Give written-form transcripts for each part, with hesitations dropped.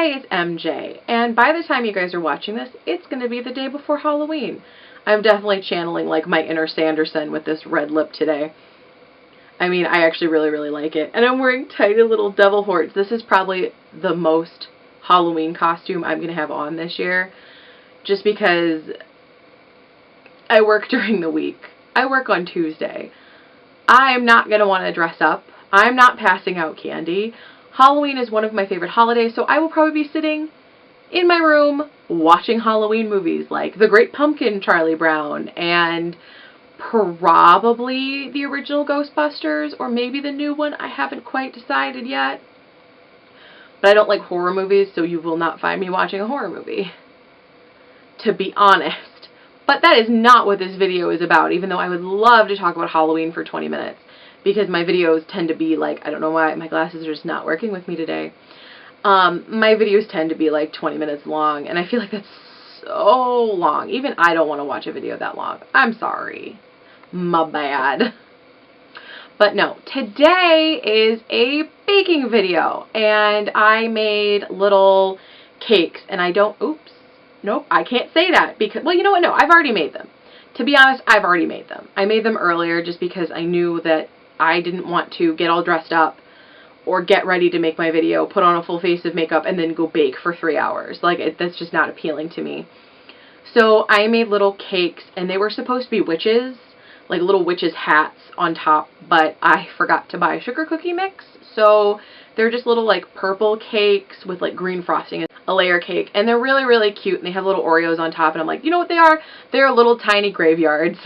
Hi, it's MJ, and by the time you guys are watching this, it's going to be the day before Halloween. I'm definitely channeling like my inner Sanderson with this red lip today. I mean, I actually really like it. And I'm wearing tiny little devil horns. This is probably the most Halloween costume I'm going to have on this year, just because I work during the week. I work on Tuesday. I'm not going to want to dress up. I'm not passing out candy. Halloween is one of my favorite holidays, so I will probably be sitting in my room watching Halloween movies like The Great Pumpkin, Charlie Brown, and probably the original Ghostbusters, or maybe the new one. I haven't quite decided yet. But I don't like horror movies, so you will not find me watching a horror movie, to be honest. But that is not what this video is about, even though I would love to talk about Halloween for 20 minutes. Because my videos tend to be like, I don't know why, my glasses are just not working with me today. My videos tend to be like 20 minutes long, and I feel like that's so long. Even I don't want to watch a video that long. I'm sorry. My bad. But no, today is a baking video, and I made little cakes, and I don't, oops, nope, I can't say that because, well, you know what, no, I've already made them. To be honest, I've already made them. I made them earlier just because I knew that I didn't want to get all dressed up or get ready to make my video, put on a full face of makeup, and then go bake for 3 hours. Like, that's just not appealing to me. So I made little cakes, and they were supposed to be witches, like little witches' hats on top, but I forgot to buy a sugar cookie mix. So they're just little like purple cakes with like green frosting, a layer cake, and they're really cute, and they have little Oreos on top, and I'm like, you know what they are? They're little tiny graveyards.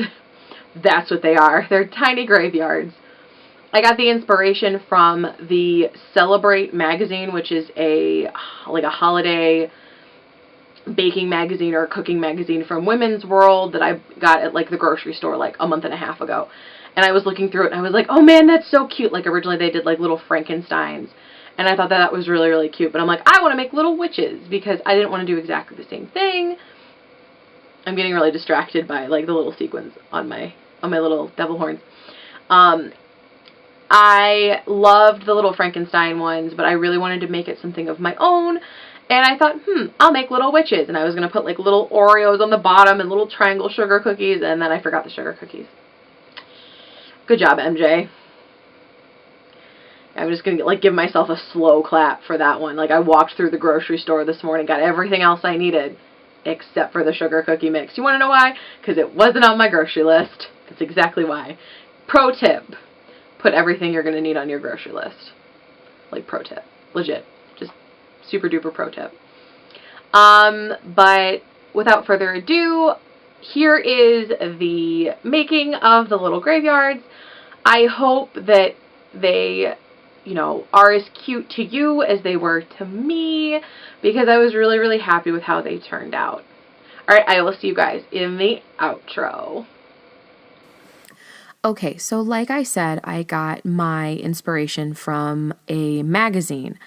That's what they are. They're tiny graveyards. I got the inspiration from the Celebrate magazine, which is like a holiday baking magazine or cooking magazine from Women's World that I got at like the grocery store like a month and a half ago. And I was looking through it and I was like, oh man, that's so cute. Like originally they did like little Frankensteins, and I thought that was really cute. But I'm like, I want to make little witches because I didn't want to do exactly the same thing. I'm getting really distracted by like the little sequins on my little devil horns. I loved the little Frankenstein ones, but I really wanted to make it something of my own. And I thought, I'll make little witches. And I was going to put like little Oreos on the bottom and little triangle sugar cookies. And then I forgot the sugar cookies. Good job, MJ. I'm just going to like give myself a slow clap for that one. Like I walked through the grocery store this morning, got everything else I needed except for the sugar cookie mix. You want to know why? Because it wasn't on my grocery list. That's exactly why. Pro tip. Put everything you're going to need on your grocery list. Like pro tip. Legit. Just super duper pro tip. But without further ado, here is the making of the little graveyards. I hope that they, you know, are as cute to you as they were to me, because I was really happy with how they turned out. Alright, I will see you guys in the outro. Okay, so like I said, I got my inspiration from a magazine,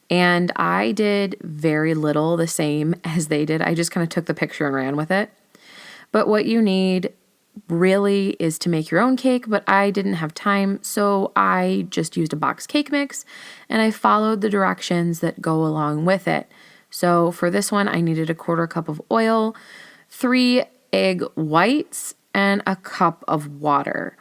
and I did very little the same as they did. I just kind of took the picture and ran with it. But what you need really is to make your own cake, but I didn't have time, so I just used a box cake mix, and I followed the directions that go along with it. So for this one, I needed a 1/4 cup of oil, 3 egg whites, and a cup of water.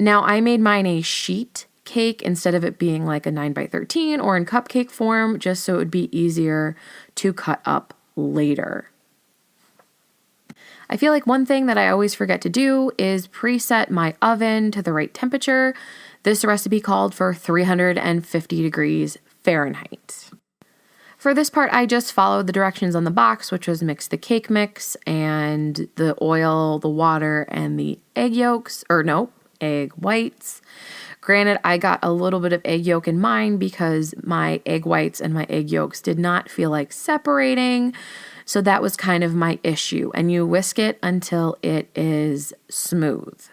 Now, I made mine a sheet cake instead of it being like a 9x13 or in cupcake form, just so it would be easier to cut up later. I feel like one thing that I always forget to do is preset my oven to the right temperature. This recipe called for 350 degrees Fahrenheit. For this part, I just followed the directions on the box, which was mix the cake mix and the oil, the water, and the egg yolks, or nope, egg whites. Granted, I got a little bit of egg yolk in mine because my egg whites and my egg yolks did not feel like separating, so that was kind of my issue. And you whisk it until it is smooth.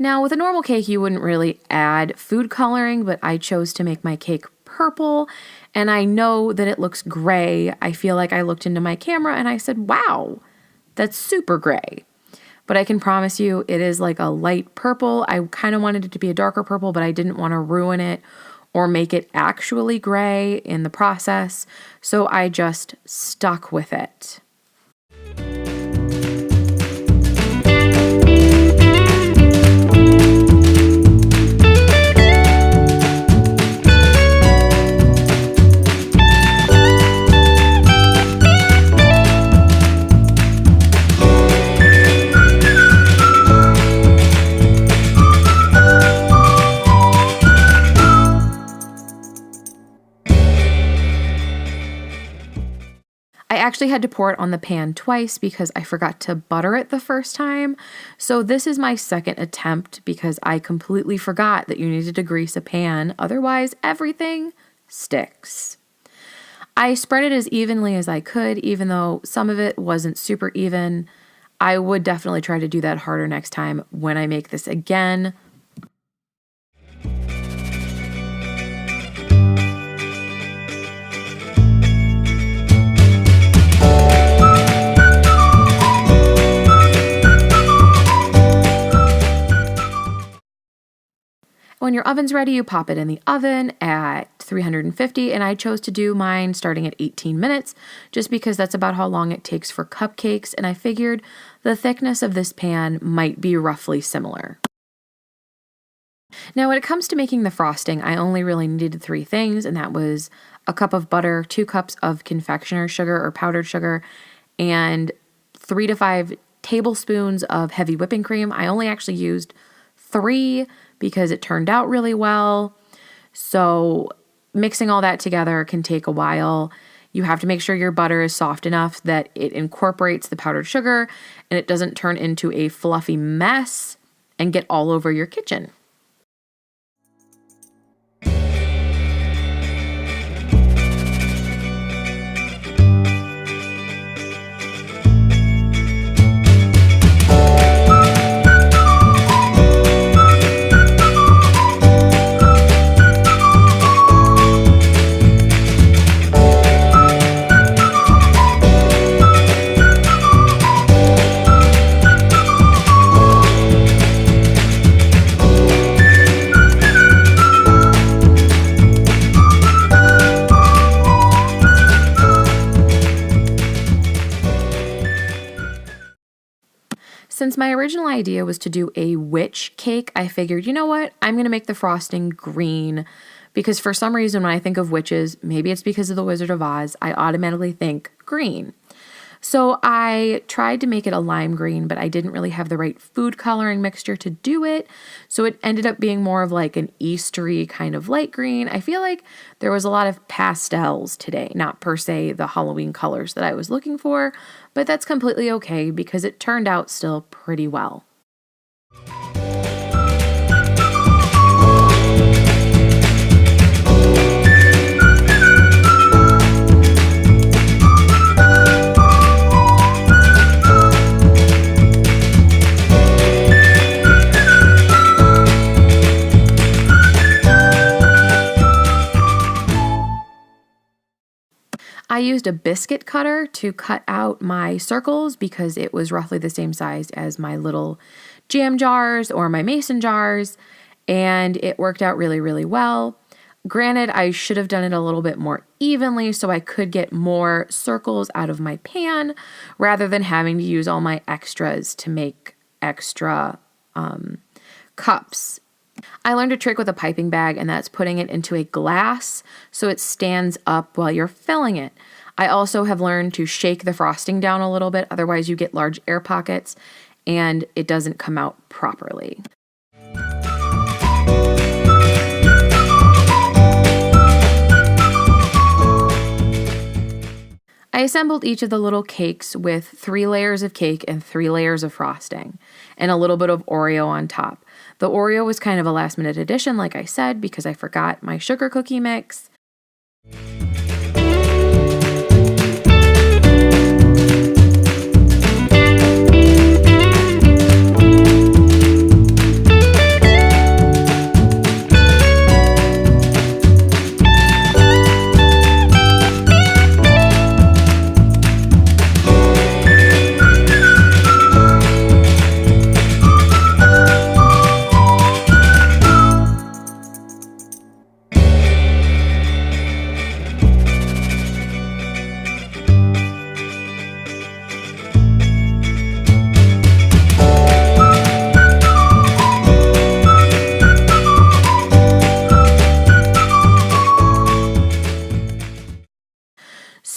Now, with a normal cake, you wouldn't really add food coloring, but I chose to make my cake purple, and I know that it looks gray. I feel like I looked into my camera and I said, wow, that's super gray. But I can promise you it is like a light purple. I kind of wanted it to be a darker purple, but I didn't want to ruin it or make it actually gray in the process, so I just stuck with it. I actually had to pour it on the pan twice because I forgot to butter it the first time. So this is my second attempt because I completely forgot that you needed to grease a pan. Otherwise, everything sticks. I spread it as evenly as I could, even though some of it wasn't super even. I would definitely try to do that harder next time when I make this again. When your oven's ready, you pop it in the oven at 350, and I chose to do mine starting at 18 minutes just because that's about how long it takes for cupcakes, and I figured the thickness of this pan might be roughly similar. Now, when it comes to making the frosting, I only really needed 3 things, and that was a cup of butter, 2 cups of confectioner's sugar or powdered sugar, and 3 to 5 tablespoons of heavy whipping cream. I only actually used 3 because it turned out really well. So mixing all that together can take a while. You have to make sure your butter is soft enough that it incorporates the powdered sugar and it doesn't turn into a fluffy mess and get all over your kitchen. Since my original idea was to do a witch cake, I figured, you know what, I'm going to make the frosting green because for some reason when I think of witches, maybe it's because of the Wizard of Oz, I automatically think green. So I tried to make it a lime green, but I didn't really have the right food coloring mixture to do it. So it ended up being more of like an Eastery kind of light green. I feel like there was a lot of pastels today, not per se the Halloween colors that I was looking for, but that's completely okay because it turned out still pretty well. I used a biscuit cutter to cut out my circles because it was roughly the same size as my little jam jars or my mason jars, and it worked out really, really well. Granted, I should have done it a little bit more evenly so I could get more circles out of my pan rather than having to use all my extras to make extra cups. I learned a trick with a piping bag, and that's putting it into a glass so it stands up while you're filling it. I also have learned to shake the frosting down a little bit, otherwise you get large air pockets and it doesn't come out properly. I assembled each of the little cakes with 3 layers of cake and 3 layers of frosting and a little bit of Oreo on top. The Oreo was kind of a last minute addition, like I said, because I forgot my sugar cookie mix.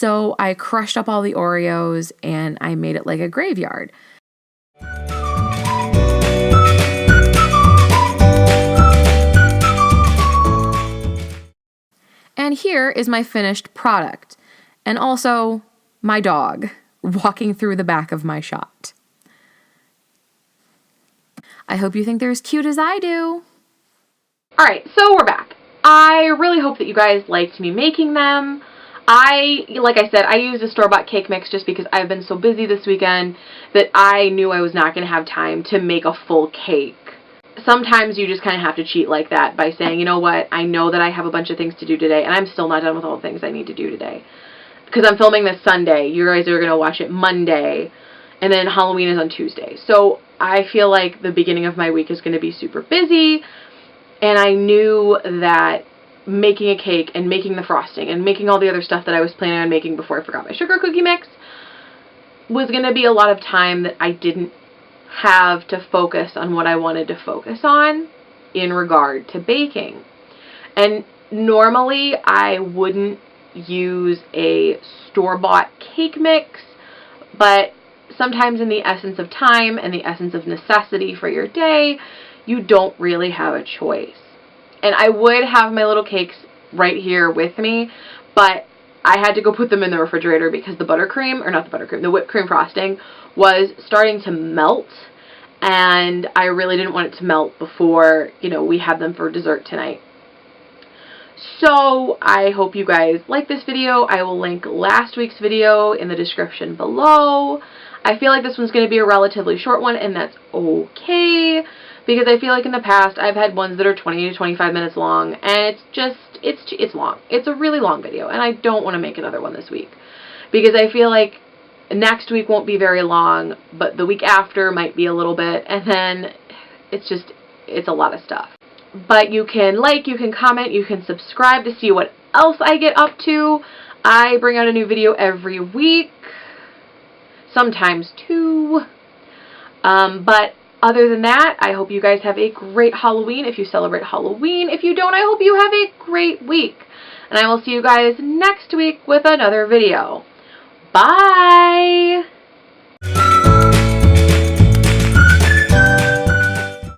So I crushed up all the Oreos and I made it like a graveyard. And here is my finished product. And also my dog walking through the back of my shot. I hope you think they're as cute as I do. Alright, so we're back. I really hope that you guys liked me making them. Like I said, I used a store-bought cake mix just because I've been so busy this weekend that I knew I was not going to have time to make a full cake. Sometimes you just kind of have to cheat like that by saying, you know what, I know that I have a bunch of things to do today, and I'm still not done with all the things I need to do today. Because I'm filming this Sunday. You guys are going to watch it Monday, and then Halloween is on Tuesday. So I feel like the beginning of my week is going to be super busy, and I knew that making a cake and making the frosting and making all the other stuff that I was planning on making before I forgot my sugar cookie mix was going to be a lot of time that I didn't have to focus on what I wanted to focus on in regard to baking. And normally I wouldn't use a store-bought cake mix, but sometimes in the essence of time and the essence of necessity for your day, you don't really have a choice. And I would have my little cakes right here with me, but I had to go put them in the refrigerator because the buttercream, or not the buttercream, the whipped cream frosting was starting to melt, and I really didn't want it to melt before, you know, we had them for dessert tonight. So I hope you guys like this video. I will link last week's video in the description below. I feel like this one's going to be a relatively short one, and that's okay, because I feel like in the past I've had ones that are 20 to 25 minutes long, and it's long. It's a really long video, and I don't want to make another one this week, because I feel like next week won't be very long, but the week after might be a little bit, and then it's a lot of stuff. But you can like, you can comment, you can subscribe to see what else I get up to. I bring out a new video every week, sometimes two. But other than that, I hope you guys have a great Halloween if you celebrate Halloween. If you don't, I hope you have a great week. And I will see you guys next week with another video. Bye!